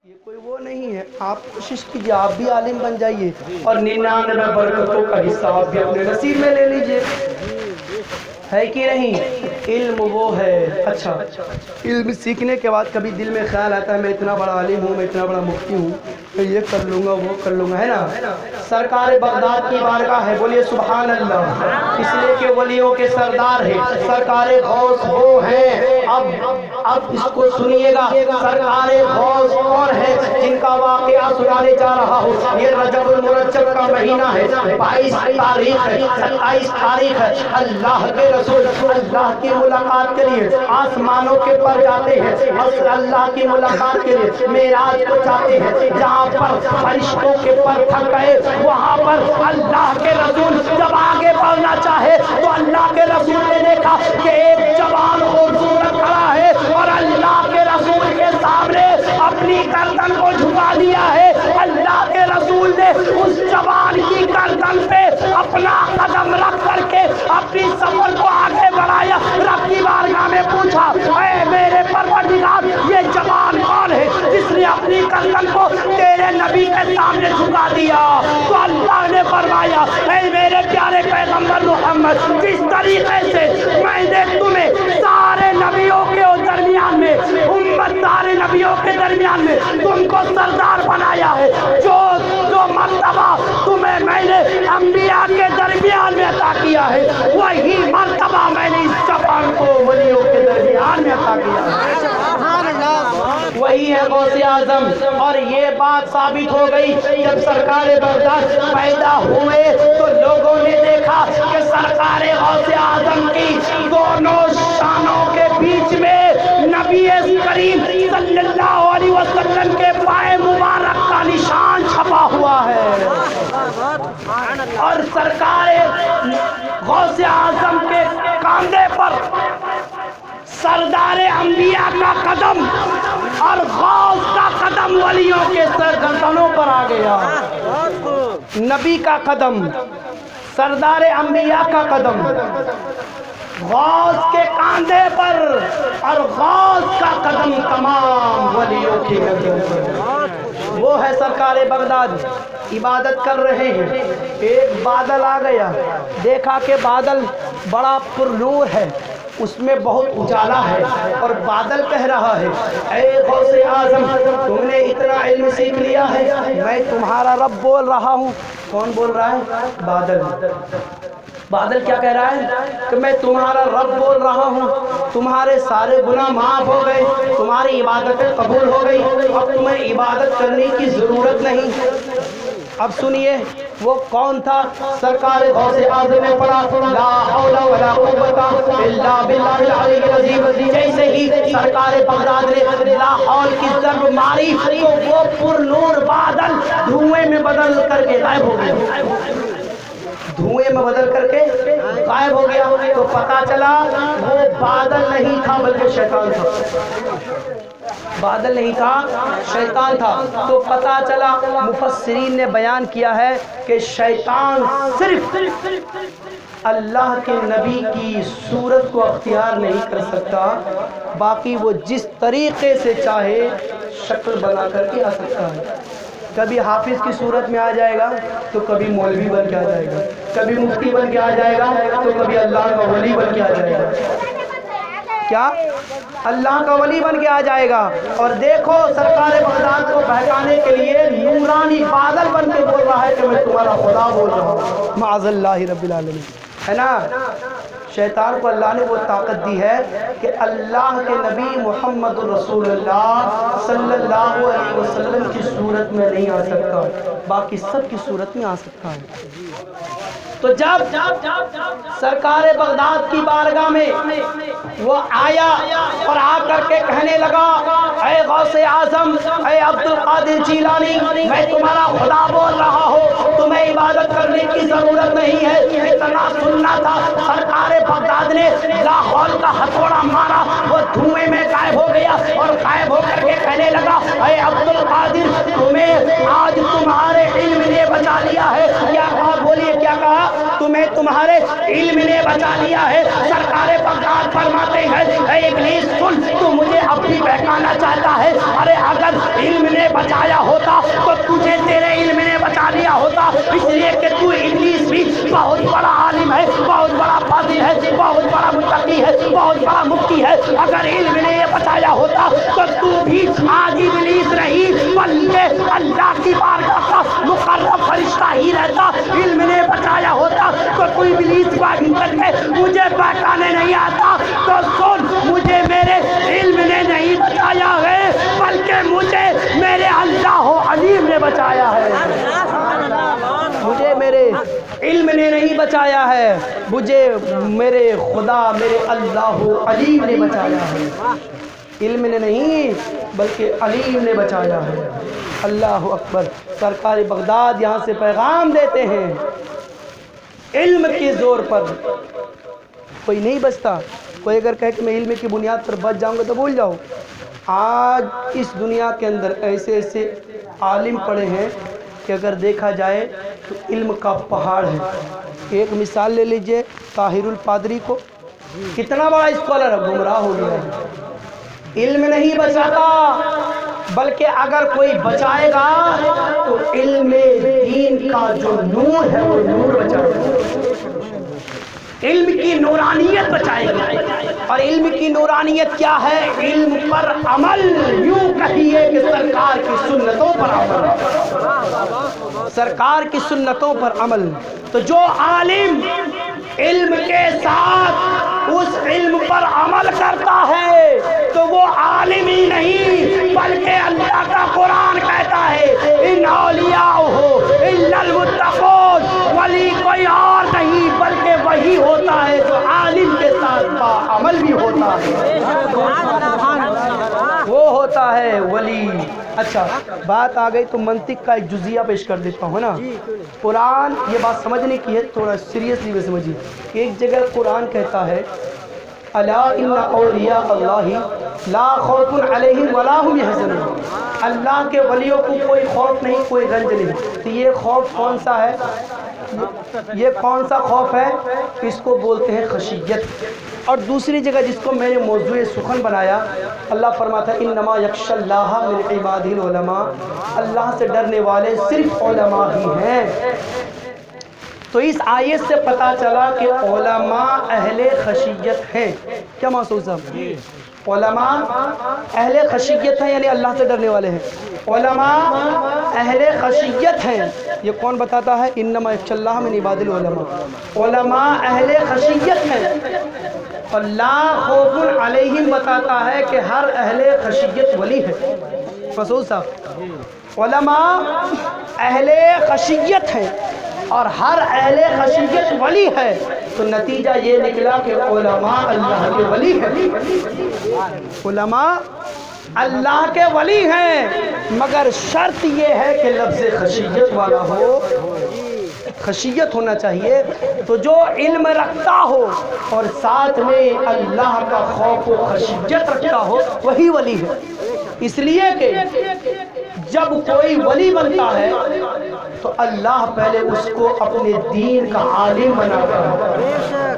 یہ کوئی وہ نہیں ہے، آپ کوشش کیجیے آپ بھی عالم بن جائیے اور 99 برکتوں کا حصہ آپ بھی اپنے نصیب میں لے لیجیے، ہے کہ نہیں؟ علم وہ ہے۔ اچھا، علم سیکھنے کے بعد کبھی دل میں خیال آتا ہے میں اتنا بڑا عالم ہوں، میں اتنا بڑا مفتی ہوں، میں یہ کر لوں گا وہ کر لوں گا، ہے نا؟ سرکار بغداد کی بارگاہ ہے، بولیے سبحان اللہ، اس لیے کہ ولیوں کے سردار ہیں، سرکار غوث وہ ہیں۔ اب اس کو سنیے گا، سرکار غوث کون ہے جن کا واقعہ سنانے جا رہا ہوں۔ یہ رجب المرجب کا مہینہ ہے، 22 تاریخ ہے، 27 تاریخ ہے۔ اللہ کے رسول اللہ کی ملاقات کے لیے آسمانوں کے پر جاتے ہیں، اللہ کی ملاقات کے لیے معراج کو جاتے ہیں، جہاں پر فرشتوں کے پر تھک گئے وہاں پر اللہ کے رسول جب آگے بڑھنا چاہے تو اللہ کے رسول نے دیکھا کہ ایک جوان خوبصورت کھڑا ہے اور اللہ کے رسول کے سامنے اپنی گردن کو جھکا دیا ہے۔ اللہ کے رسول نے اس جوان کی گردن پہ اپنا قدم رکھ کر کے اپنی سفر کو آگے بڑھایا، رب کی بارگاہ میں پوچھا اے میرے پروردگار یہ جوان کون ہے جس نے اپنی گردن کو تیرے نبی کے سامنے جھکا دیا؟ تو اللہ نے فرمایا اے میرے پیارے پیغمبر محمد، جس طریقے سے میں نے تمہیں سارے نبیوں کے درمیان میں سارے نبیوں کے درمیان میں تم کو سردار بنایا ہے، جو مرتبہ تمہیں میں نے انبیاء کے درمیان میں عطا کیا ہے وہی مرتبہ میں نے اس جوان کو ولیوں کے درمیان میں عطا کیا ہے۔ وہی ہے غوث اعظم۔ اور یہ بات ثابت ہو گئی جب سرکار بغداد پیدا ہوئے تو لوگوں نے دیکھا کہ سرکار غوث اعظم کی دونوں شانوں کے بیچ میں نبی کریم صلی اللہ علیہ وسلم کے پائے مبارک کا نشان چھپا ہوا ہے، اور سرکار غوث اعظم کے کاندھے پر سردار انبیاء کا قدم اور غوث کا قدم ولیوں کے سر گردنوں پر آ گیا۔ نبی کا قدم، سردار انبیاء کا قدم غوث کے کاندھے پر اور غوث کا قدم تمام ولیوں کے گردن پر۔ وہ ہے سرکار بغداد، عبادت کر رہے ہیں، ایک بادل آ گیا، دیکھا کہ بادل بڑا پرنور ہے، اس میں بہت اجالا ہے، اور بادل کہہ رہا ہے اے غوث اعظم تم نے اتنا علم سیکھ لیا ہے، میں تمہارا رب بول رہا ہوں۔ کون بول رہا ہے؟ بادل۔ بادل کیا کہہ رہا ہے کہ میں تمہارا رب بول رہا ہوں، تمہارے سارے گناہ معاف ہو گئے، تمہاری عبادتیں قبول ہو گئی، اب تمہیں عبادت کرنے کی ضرورت نہیں۔ اب سنیے وہ کون تھا؟ سرکار غوث اعظم نے پڑھا لا حول ولا قوت الا باللہ العلی العظیم۔ جیسے ہی سرکار بغداد نے لا حول کی ضرب ماری تو وہ پر نور بادل دھوئیں میں بدل کر کے غائب ہو گیا، دھوئیں میں بدل کر کے غائب ہو گیا۔ تو پتا چلا وہ بادل نہیں تھا بلکہ شیطان تھا، بادل نہیں تھا شیطان تھا۔ تو پتا چلا مفسرین نے بیان کیا ہے کہ شیطان صرف اللہ کے نبی کی صورت کو اختیار نہیں کر سکتا، باقی وہ جس طریقے سے چاہے شکل بنا کر کے آ سکتا ہے۔ کبھی حافظ کی صورت میں آ جائے گا تو کبھی مولوی بن کے آ جائے گا، کبھی مفتی بن کے آ جائے گا تو کبھی اللہ کا ولی بن کے آ جائے گا۔ کیا؟ اللہ کا ولی بن کے آ جائے گا۔ اور دیکھو سرکار بغداد کو بہکانے کے لیے نورانی بادل بن کے بول رہا ہے کہ میں تمہارا خدا بول رہا ہوں، معاذ اللہ رب العالمین، ہے نا؟ شیطان کو اللہ نے وہ طاقت دی ہے کہ اللہ کے نبی محمد رسول اللہ صلی اللہ علیہ وسلم کی صورت میں نہیں آ سکتا، باقی سب کی صورت میں آ سکتا ہے۔ تو جب سرکار بغداد کی بارگاہ میں وہ آیا اور آ کر کے کہنے لگا اے غوث اعظم، اے عبد القادر جیلانی، میں تمہارا خدا بول رہا ہوں، تمہیں عبادت کرنے کی ضرورت نہیں ہے۔ اتنا سننا تھا، سرکار بغداد نے لا حول کا ہتھوڑا مارا، وہ دھوئیں میں غائب ہو گیا، اور غائب ہو کر کے کہنے لگا اے عبد القادر تمہیں آج تمہارے علم نے بچا لیا ہے۔ کیا کہا؟ بولیے کیا کہا؟ تمہیں تمہارے علم نے بچا لیا ہے۔ سرکار بغداد فرماتے ہیں اے ابلیس سن، تو مجھے اب بھی بہکانا چاہتا ہے، ارے اگر علم نے بچایا ہوتا تو تجھے تیرے علم نے بچا لیا ہوتا، اس لیے کہ تو ابلیس بھی بہت بڑا عالم ہے، بہت بڑا فاضل ہے، بہت بڑا متقی ہے، بہت بڑا مفتی ہے، اگر علم نے یہ بچایا ہوتا تو بھی آج ابلیس نہیں بلکہ اللہ کی بارگاہ کا مقرب فرشتہ ہی رہتا۔ علم نے بچایا ہوتا تو ابلیس باغی کر کے مجھے بہکانے نہیں آتا، تو سن مجھے میرے علم نے نہیں بچایا ہے بلکہ مجھے میرے اللہ علیم نے بچایا ہے، مجھے میرے علم نے نہیں بچایا ہے، مجھے میرے خدا میرے اللہ علیم نے بچایا ہے، علم نے نہیں بلکہ علیم نے بچایا ہے۔ اللہ اکبر۔ سرکار بغداد یہاں سے پیغام دیتے ہیں، علم کے زور پر کوئی نہیں بچتا۔ کوئی اگر کہے کہ میں علم کی بنیاد پر بچ جاؤں گا تو بھول جاؤ۔ آج اس دنیا کے اندر ایسے ایسے عالم پڑے ہیں کہ اگر دیکھا جائے تو علم کا پہاڑ ہے۔ ایک مثال لے لیجئے طاہر الپادری کو، کتنا بڑا اسکالر ہے، گمراہ ہو گیا ہے، علم نہیں بچاتا بلکہ اگر کوئی بچائے گا تو علم دین کا جو نور ہے وہ نور بچائے گا، علم کی نورانیت بچائے گا۔ اور علم کی نورانیت کیا ہے؟ علم پر عمل، یوں کہیے کہ سرکار کی سنتوں پر عمل، سرکار کی سنتوں پر عمل۔ تو جو عالم علم کے ساتھ اس علم پر عمل کرتا ہے تو وہ عالم ہی نہیں بلکہ اللہ کا قرآن کہتا ہے ان اولیاءہ الا المتقون، ولی کوئی اور نہیں بلکہ وہی ہوتا ہے جو عالم کے ساتھ با عمل بھی ہوتا ہے، وہ ہوتا ہے ولی۔ اچھا بات آ گئی تو منطق کا ایک جزیہ پیش کر دیتا ہوں نا۔ قرآن یہ بات سمجھنے کی ہے، تھوڑا سیریسلی میں سمجھیے۔ ایک جگہ قرآن کہتا ہے الا ان اولیاء اللہ لا خوف علیہم ولا هم یحزنون، اللہ کے ولیوں کو کوئی خوف نہیں، کوئی رنج نہیں۔ تو یہ خوف کون سا ہے؟ یہ کون سا خوف ہے؟ اس کو بولتے ہیں خشیت۔ اور دوسری جگہ جس کو میں نے موضوع سخن بنایا، اللہ فرماتا ہے انما یخشی اللہ من عبادہ العلماء، اللہ سے ڈرنے والے صرف علماء ہی ہیں۔ تو اس آیت سے پتہ چلا کہ علماء اہل خشیت ہیں۔ کیا محسوس ہے؟ علماء اہل خشیت ہیں، یعنی اللہ سے ڈرنے والے ہیں۔ علماء اہل خشیت ہیں، یہ کون بتاتا ہے؟ انما یخشی اللہ من عباد العلماء، علماء اہل خشیت ہیں۔ اور لا خوف علیہم بتاتا ہے کہ ہر اہل خشیت ولی ہے۔ محسوس صاحب، علماء اہل خشیت ہیں اور ہر اہل خشیت ولی ہے، تو نتیجہ یہ نکلا کہ علماء اللہ کے ولی ہیں، علماء اللہ کے ولی ہیں، مگر شرط یہ ہے کہ لفظ خشیت والا ہو، خشیت ہونا چاہیے۔ تو جو علم رکھتا ہو اور ساتھ میں اللہ کا خوف و خشیت رکھتا ہو وہی ولی ہے۔ اس لیے کہ جب کوئی ولی بنتا ہے تو اللہ پہلے اس کو اپنے دین کا عالم بناتا ہے۔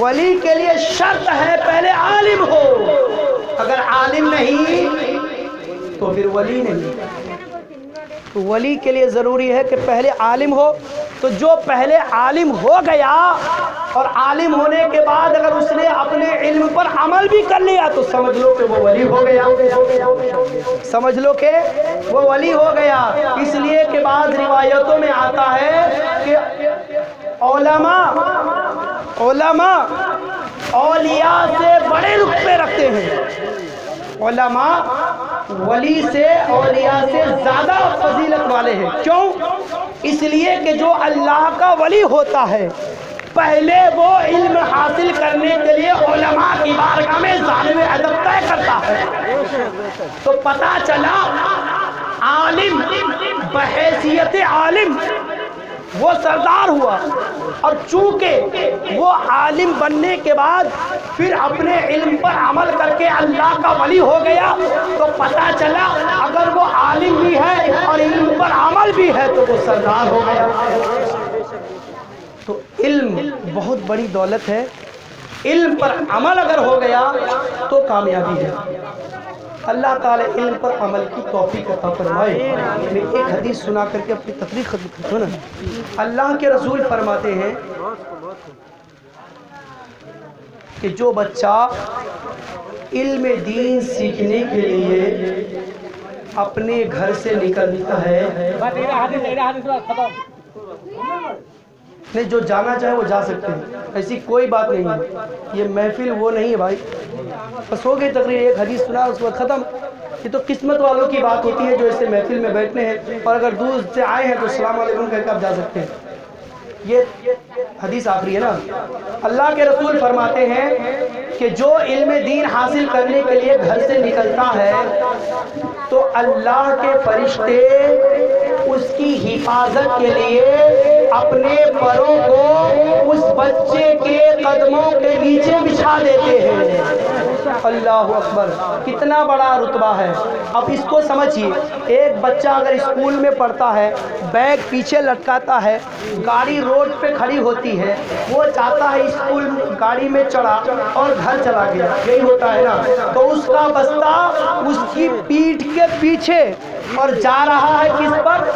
ولی کے لیے شرط ہے پہلے عالم ہو، اگر عالم نہیں تو پھر ولی نہیں۔ تو ولی کے لیے ضروری ہے کہ پہلے عالم ہو۔ تو جو پہلے عالم ہو گیا اور عالم ہونے کے بعد اگر اس نے اپنے علم پر عمل بھی کر لیا تو سمجھ لو کہ وہ ولی ہو گیا، سمجھ لو کہ وہ ولی ہو گیا۔ اس لیے کہ بعض روایتوں میں آتا ہے کہ علماء اولیاء سے بڑے رتبے رکھتے ہیں، علماء ولی سے اولیاء سے زیادہ فضیلت والے ہیں۔ کیوں؟ اس لیے کہ جو اللہ کا ولی ہوتا ہے پہلے وہ علم حاصل کرنے کے لیے علماء کی بارگاہ میں ظالم ادب طے کرتا ہے۔ تو پتہ چلا عالم بحیثیت عالم وہ سردار ہوا، اور چونکہ وہ عالم بننے کے بعد پھر اپنے علم پر عمل کر کے اللہ کا ولی ہو گیا، تو پتہ چلا اگر وہ عالم بھی ہے اور علم پر عمل بھی ہے تو وہ سردار ہو گیا۔ تو علم بہت بڑی دولت ہے، علم پر عمل اگر ہو گیا تو کامیابی ہے۔ اللہ تعالی علم پر عمل کی توفیق عطا فرمائے۔ میں ایک حدیث سنا کر کے اپنی تقریر ختم کرتا ہوں نا۔ اللہ کے رسول فرماتے ہیں کہ جو بچہ علم دین سیکھنے کے لیے اپنے گھر سے نکلتا ہے، نہیں جو جانا چاہے وہ جا سکتے ہیں، ایسی کوئی بات نہیں ہے، یہ محفل وہ نہیں ہے بھائی، بس ہو گئی تقریر، ایک حدیث سنا اس وقت ختم۔ یہ تو قسمت والوں کی بات ہوتی ہے جو اسے محفل میں بیٹھنے ہیں، اور اگر دور سے آئے ہیں تو السلام علیکم کہہ کے آپ جا سکتے ہیں۔ یہ حدیث آخری ہے نا۔ اللہ کے رسول فرماتے ہیں کہ جو علم دین حاصل کرنے کے لیے گھر سے نکلتا ہے تو اللہ کے فرشتے اس کی حفاظت کے لیے اپنے پروں کو اس بچے کے قدموں کے نیچے بچھا دیتے ہیں۔ اللہ اکبر، کتنا بڑا رتبہ ہے۔ اب اس کو سمجھیے، ایک بچہ اگر اسکول میں پڑھتا ہے، بیگ پیچھے لٹکاتا ہے، گاڑی روڈ پہ کھڑی ہوتی ہے، وہ چاہتا ہے اسکول گاڑی میں چڑھا اور گھر چلا گیا، یہی ہوتا ہے نا، تو اس کا بستہ اس کی پیٹھ کے پیچھے اور جا رہا ہے کس پر؟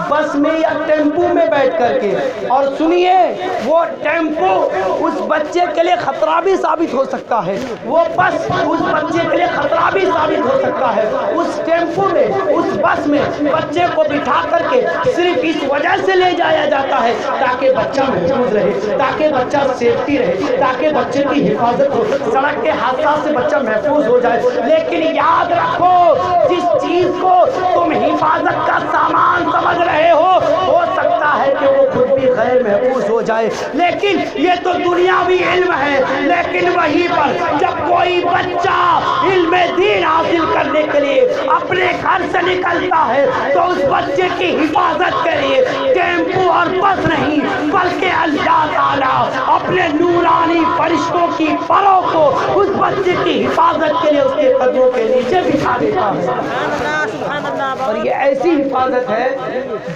بس میں یا ٹیمپو میں بیٹھ کر کے۔ اور سنیے، وہ ٹیمپو اس بچے کے لیے خطرہ بھی ثابت ہو سکتا ہے، وہ بس اس بچے کے لیے خطرہ بھی ثابت ہو سکتا ہے۔ اس ٹیمپو میں، اس بس میں بچے کو بٹھا کر کے صرف اس وجہ سے لے جایا جاتا ہے تاکہ بچہ محفوظ رہے، تاکہ بچہ سیفٹی رہے، تاکہ بچے کی حفاظت ہو، سڑک کے حادثات سے بچہ محفوظ ہو جائے۔ لیکن یاد رکھو، جس چیز کو تم حفاظت کا سامان سمجھ رہے ہو سکتا ہے کہ وہ خود بھی غیر محفوظ ہو جائے۔ لیکن یہ تو دنیاوی علم ہے، لیکن وہیں پر جب کوئی بچہ علم دین حاصل کرنے کے لیے اپنے گھر سے نکلتا ہے تو اس بچے کی حفاظت کے لیے ٹیمپو اور بس نہیں بلکہ اللہ تعالیٰ اپنے نورانی فرشتوں کی پروں کو اس بچے کی حفاظت کے لیے اس کے قدموں کے نیچے بٹھا دیتا ہے۔ اور یہ ایسی حفاظت ہے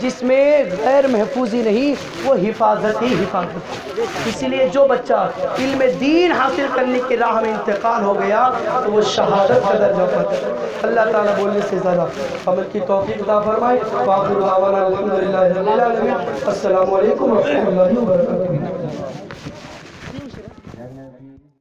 جس میں غیر محفوظی نہیں، وہ حفاظت ہی حفاظت۔ اسی لیے جو بچہ علم دین حاصل کرنے کی راہ میں انتقال ہو گیا تو وہ شہادت کا درجہ پاتا ہے۔ اللہ تعالیٰ بولنے سے زیادہ عمل کی توفیق عطا فرمائے۔ وآخر دعوانا الحمدللہ رب العالمین۔ السلام علیکم ورحمۃ اللہ وبرکاتہ۔